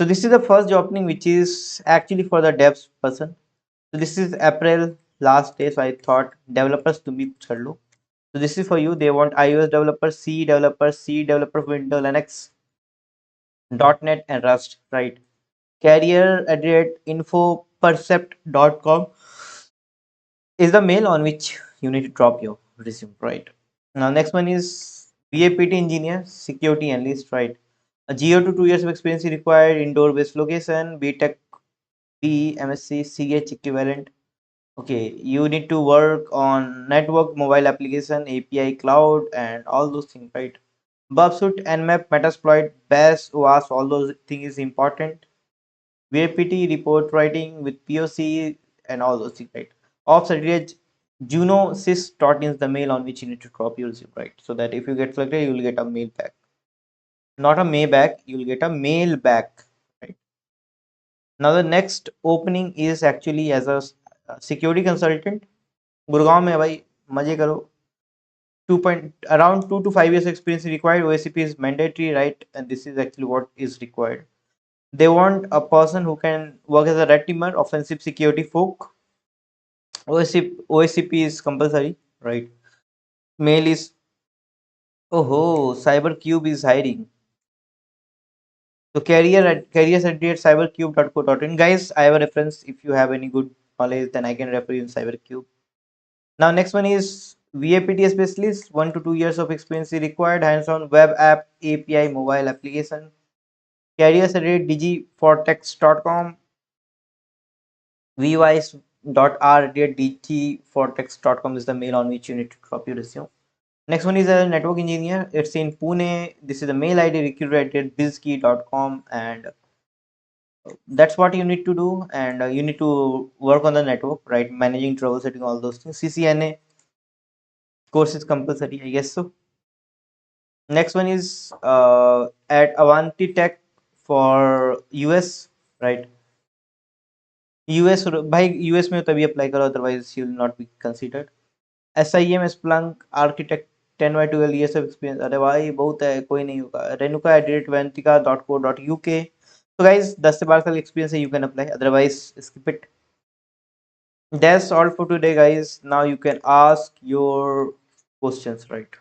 So this is the first job opening which is actually for the devs person. So this is April last day. So I thought developers to meet chalo. So this is for you. They want iOS developer, C developer, Windows, Linux, .NET and Rust, right? Career at infopercept.com is the mail on which you need to drop your resume, right? Now next one is VAPT engineer, security analyst, right? A 0 to 2 years of experience is required, indoor based location, BTech, B, MSc, CH equivalent. Okay, you need to work on network, mobile application, API, cloud, and all those things, right? Bubsuit, Nmap, Metasploit, BAS, OWASP, all those things is important. VAPT, report writing with POC, and all those things, right? Off certificate, Juno sys dot in is the mail on which you need to drop your resume, right? So that if you get selected, you will get a mail back. Not a mail back, you will get a mail back, right? Now the next opening is actually as a security consultant. Gurgaon में भाई मजे करो 2 point around 2 to 5 years experience required. OSCP is mandatory, right? And this is actually what is required. They want a person who can work as a red teamer, offensive security folk. OSCP is compulsory, right? Mail is oh CyberCube is hiring. So careers at cybercube.co.in. Guys, I have a reference. If you have any good knowledge, then I can refer you in CyberCube. Now next one is VAPT specialist. 1 to 2 years of experience is required. Hands-on web app, API, mobile application. Careers at digifortex.com. VIEH.r@dgfortex.com is the mail on which you need to drop your resume. Next one is a network engineer. It's in Pune. This is the mail ID recruiter@bizkey.com, and that's what you need to do. And you need to work on the network, right? Managing, troubleshooting, all those things. CCNA course is compulsory, I guess so. Next one is at Avanti Tech for US, right? US भाई US में तभी apply करो, otherwise you will not be considered. SIM Splunk Architect 10 by 12 years of experience. अरे भाई बहुत है, कोई नहीं होगा. renuka@ventica.co.uk. So guys, 10 से 12 साल experience है, you can apply. Otherwise skip it. That's all for today, guys. Now you can ask your questions, right?